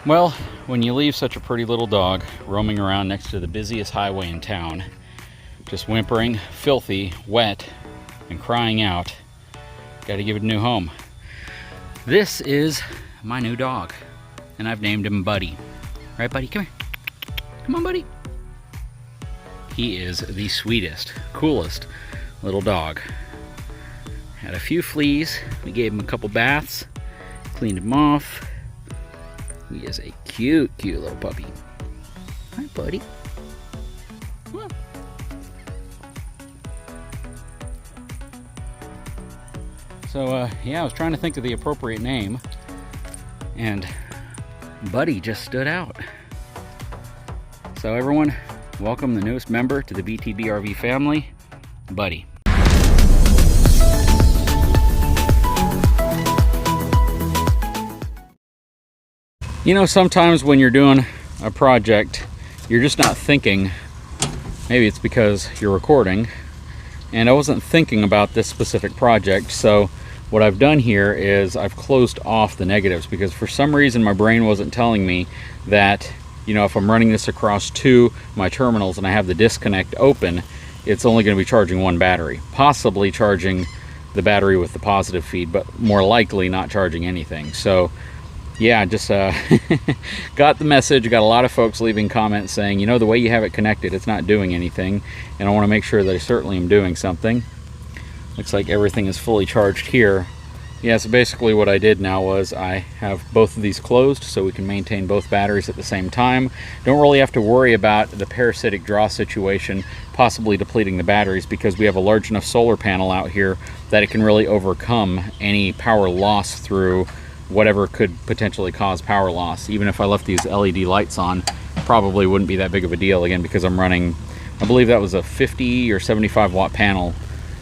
Well, when you leave such a pretty little dog roaming around next to the busiest highway in town, just whimpering, filthy, wet, and crying out, gotta give it a new home. This is my new dog, and I've named him Buddy. Right, Buddy? Come here. Come on, Buddy. He is the sweetest, coolest little dog. Had a few fleas. We gave him a couple baths, cleaned him off. He is a cute, cute little puppy. Hi, Buddy. Come on. So, yeah, I was trying to think of the appropriate name, and Buddy just stood out. So everyone, welcome the newest member to the BTB RV family, Buddy. You know, sometimes when you're doing a project, you're just not thinking. Maybe it's because you're recording, and I wasn't thinking about this specific project. So what I've done here is I've closed off the negatives, because for some reason my brain wasn't telling me that, you know, if I'm running this across to my terminals and I have the disconnect open, it's only going to be charging one battery, possibly charging the battery with the positive feed, but more likely not charging anything. So yeah, just got the message. Got a lot of folks leaving comments saying, you know, the way you have it connected, it's not doing anything, and I want to make sure that I certainly am doing something. Looks like everything is fully charged here. Yeah, so basically what I did now was I have both of these closed so we can maintain both batteries at the same time. Don't really have to worry about the parasitic draw situation possibly depleting the batteries, because we have a large enough solar panel out here that it can really overcome any power loss through whatever could potentially cause power loss. Even if I left these LED lights on, probably wouldn't be that big of a deal, again, because I'm running, I believe that was a 50 or 75 watt panel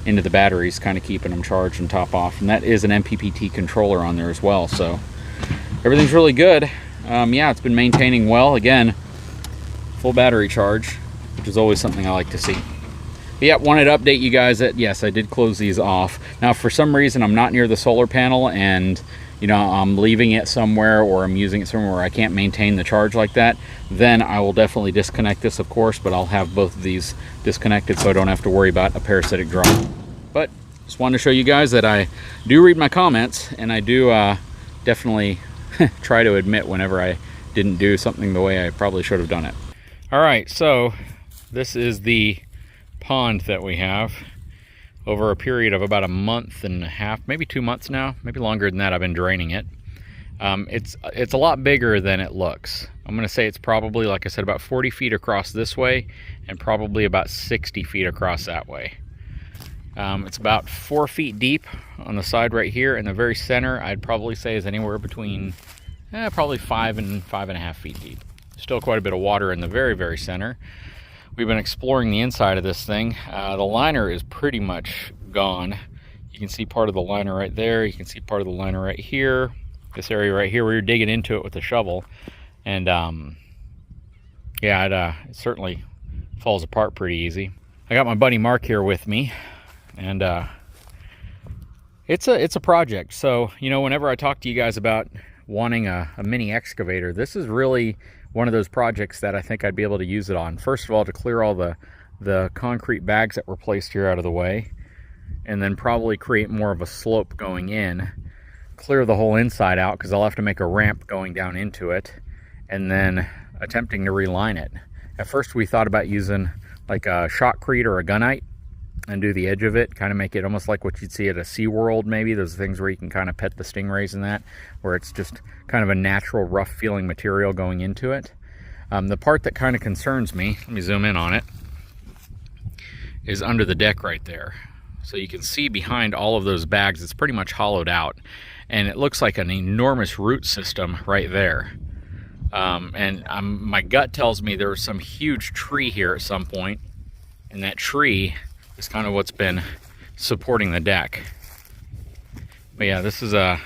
into the batteries, kind of keeping them charged and top off. And that is an MPPT controller on there as well, so everything's really good. Yeah, it's been maintaining well. Again, full battery charge, which is always something I like to see. But yeah, wanted to update you guys that yes, I did close these off. Now, if for some reason I'm not near the solar panel and, you know, I'm leaving it somewhere or I'm using it somewhere where I can't maintain the charge like that, then I will definitely disconnect this, of course, but I'll have both of these disconnected so I don't have to worry about a parasitic draw. But just wanted to show you guys that I do read my comments, and I do definitely try to admit whenever I didn't do something the way I probably should have done it. All right, so this is the pond that we have. Over a period of about a month and a half, maybe 2 months now, maybe longer than that, I've been draining it. It's a lot bigger than it looks. I'm going to say it's probably, like I said, about 40 feet across this way and probably about 60 feet across that way. It's about 4 feet deep on the side right here. In the very center, I'd probably say is anywhere between probably 5 and 5.5 feet deep. Still quite a bit of water in the very, very center. We've been exploring the inside of this thing. The liner is pretty much gone. You can see part of the liner right there. You can see part of the liner right here. This area right here where you're digging into it with the shovel. And yeah, it certainly falls apart pretty easy. I got my buddy Mark here with me, and it's a project. So, you know, whenever I talk to you guys about wanting a mini excavator, this is really one of those projects that I think I'd be able to use it on. First of all, to clear all the concrete bags that were placed here out of the way, and then probably create more of a slope going in, clear the whole inside out, because I'll have to make a ramp going down into it, and then attempting to reline it. At first we thought about using like a shotcrete or a gunite and do the edge of it, kind of make it almost like what you'd see at a SeaWorld maybe. Those things where you can kind of pet the stingrays and that, where it's just kind of a natural rough feeling material going into it. The part that kind of concerns me, let me zoom in on it, is under the deck right there. So you can see behind all of those bags, it's pretty much hollowed out, and it looks like an enormous root system right there. My gut tells me there was some huge tree here at some point, and that tree is kind of what's been supporting the deck. But yeah, this is a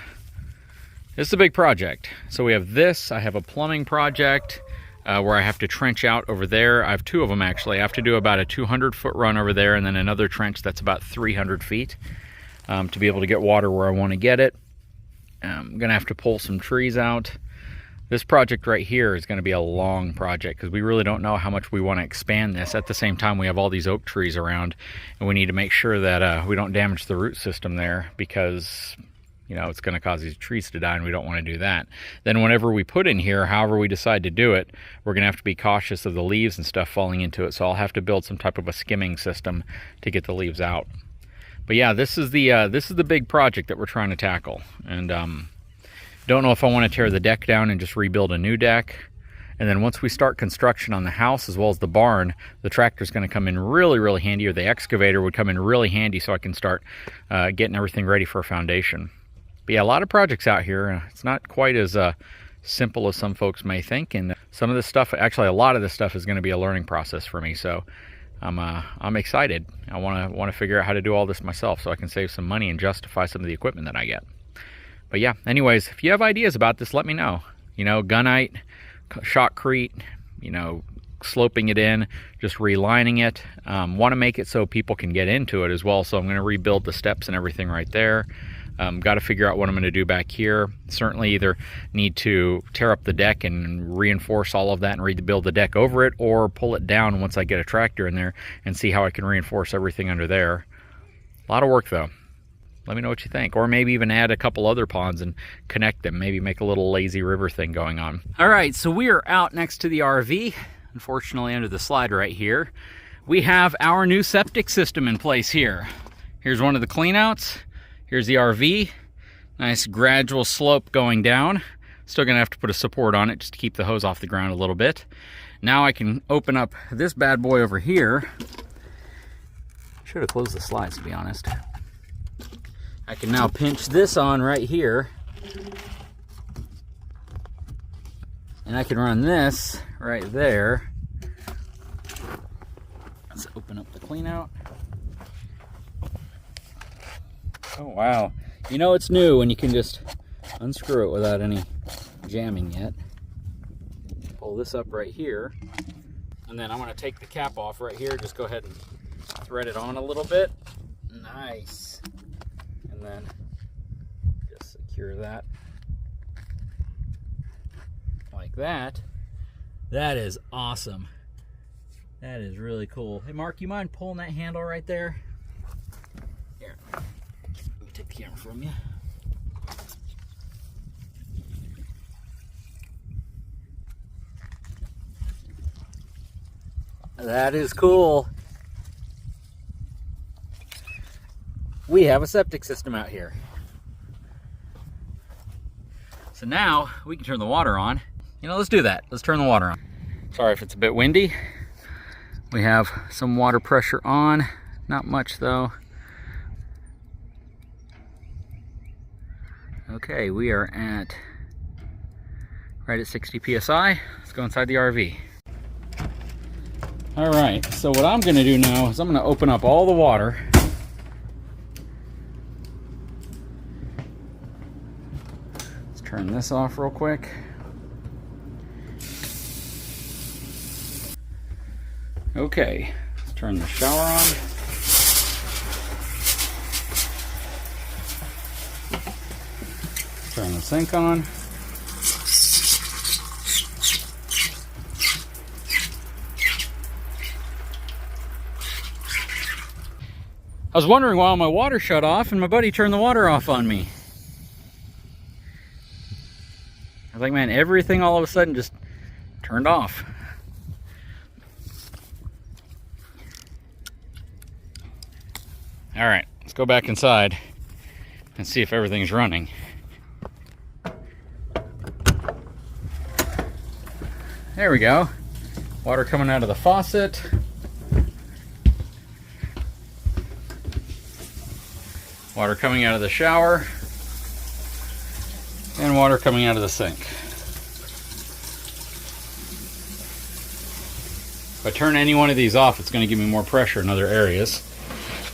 big project. So we have this, I have a plumbing project where I have to trench out over there. I have two of them actually. I have to do about a 200-foot run over there, and then another trench that's about 300 feet to be able to get water where I want to get it. I'm gonna have to pull some trees out. This project right here is going to be a long project because we really don't know how much we want to expand this. At the same time, we have all these oak trees around, and we need to make sure that we don't damage the root system there, because you know, it's going to cause these trees to die, and we don't want to do that. Then whenever we put in here, however we decide to do it, we're going to have to be cautious of the leaves and stuff falling into it. So I'll have to build some type of a skimming system to get the leaves out. But yeah, this is the big project that we're trying to tackle. And don't know if I want to tear the deck down and just rebuild a new deck. And then once we start construction on the house as well as the barn, the tractor's going to come in really, really handy, or the excavator would come in really handy, so I can start getting everything ready for a foundation. But yeah, a lot of projects out here. It's not quite as simple as some folks may think, and some of this stuff, actually a lot of this stuff, is going to be a learning process for me. So I'm excited. I want to figure out how to do all this myself, so I can save some money and justify some of the equipment that I get. But yeah, anyways, if you have ideas about this, let me know. You know, gunite, shotcrete, you know, sloping it in, just relining it. Want to make it so people can get into it as well. So I'm going to rebuild the steps and everything right there. Got to figure out what I'm going to do back here. Certainly either need to tear up the deck and reinforce all of that and rebuild the deck over it, or pull it down once I get a tractor in there and see how I can reinforce everything under there. A lot of work though. Let me know what you think. Or maybe even add a couple other ponds and connect them. Maybe make a little lazy river thing going on. All right, so we are out next to the RV. Unfortunately, under the slide right here, we have our new septic system in place here. Here's one of the cleanouts. Here's the RV. Nice gradual slope going down. Still gonna have to put a support on it just to keep the hose off the ground a little bit. Now I can open up this bad boy over here. Should have closed the slides, to be honest. I can now pinch this on right here, and I can run this right there. Let's open up the clean out. Oh wow, you know it's new when you can just unscrew it without any jamming yet. Pull this up right here, and then I'm going to take the cap off right here. Just go ahead and thread it on a little bit. Nice. And then just secure that like that. That is awesome. That is really cool. Hey Mark, you mind pulling that handle right there? Here, let me take the camera from you. That is cool. We have a septic system out here. So now we can turn the water on. You know, let's do that. Let's turn the water on. Sorry if it's a bit windy. We have some water pressure on. Not much though. Okay, we are right at 60 psi. Let's go inside the RV. All right, so what I'm gonna do now is I'm gonna open up all the water. Let's turn this off real quick. Okay, let's turn the shower on. Turn the sink on. I was wondering why my water shut off and my buddy turned the water off on me. I was like, man, everything all of a sudden just turned off. All right, let's go back inside and see if everything's running. There we go. Water coming out of the faucet. Water coming out of the shower. And water coming out of the sink. If I turn any one of these off, it's going to give me more pressure in other areas.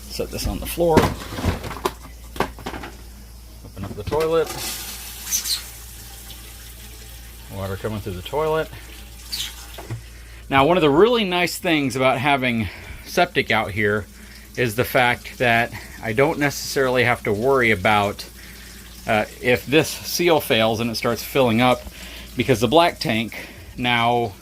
Set this on the floor. Open up the toilet. Water coming through the toilet. Now, one of the really nice things about having septic out here is the fact that I don't necessarily have to worry about if this seal fails and it starts filling up, because the black tank now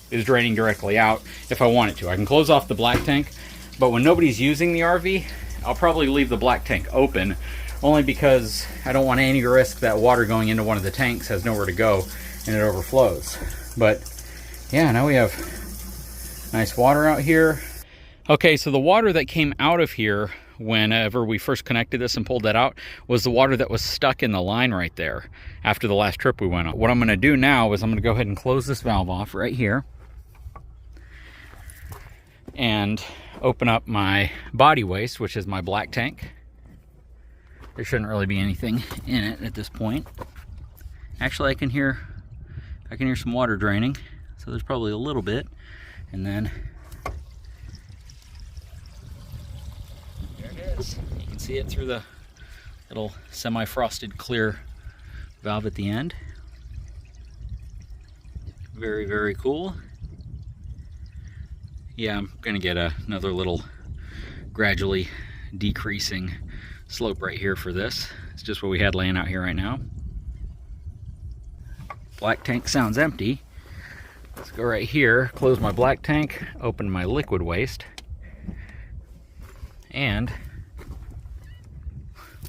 is draining directly out if I want it to. I can close off the black tank, but when nobody's using the RV, I'll probably leave the black tank open, only because I don't want any risk that water going into one of the tanks has nowhere to go and it overflows. But yeah, now we have nice water out here. Okay, so the water that came out of here whenever we first connected this and pulled that out was the water that was stuck in the line right there after the last trip we went on. What I'm gonna do now is I'm gonna go ahead and close this valve off right here and open up my body waste, which is my black tank. There shouldn't really be anything in it at this point. Actually, I can hear some water draining, so there's probably a little bit. And then there it is. You can see it through the little semi-frosted clear valve at the end. Very, very cool. Yeah, I'm gonna get another little gradually decreasing slope right here for this. It's just what we had laying out here right now. Black tank sounds empty. Let's go right here, close my black tank, open my liquid waste, and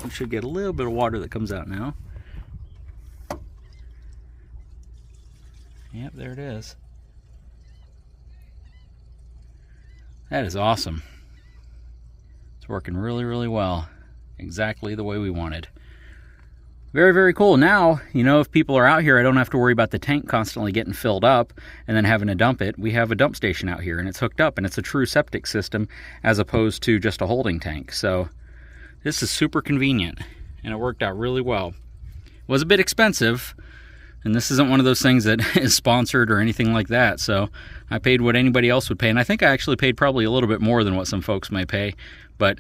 we should get a little bit of water that comes out now. Yep, there it is. That is awesome. It's working really, really well. Exactly the way we wanted. Very, very cool. Now, you know, if people are out here, I don't have to worry about the tank constantly getting filled up and then having to dump it. We have a dump station out here and it's hooked up and it's a true septic system as opposed to just a holding tank. So this is super convenient and it worked out really well. It was a bit expensive, and this isn't one of those things that is sponsored or anything like that. So I paid what anybody else would pay, and I think I actually paid probably a little bit more than what some folks may pay, but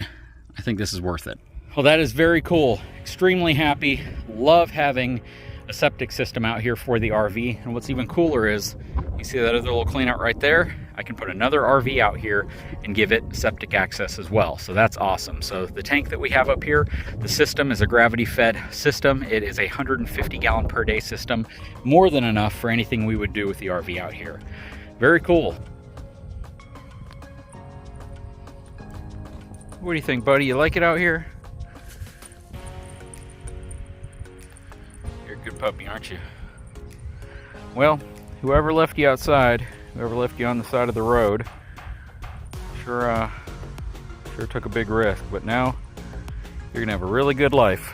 I think this is worth it. Well, that is very cool. Extremely happy. Love having a septic system out here for the RV. And what's even cooler is, you see that other little cleanout right there? I can put another RV out here and give it septic access as well. So that's awesome. So the tank that we have up here, the system is a gravity fed system. It is a 150 gallon per day system. More than enough for anything we would do with the RV out here. Very cool. What do you think, buddy? You like it out here? You're a good puppy, aren't you? Well, whoever left you outside, whoever left you on the side of the road, sure took a big risk, but now you're gonna have a really good life.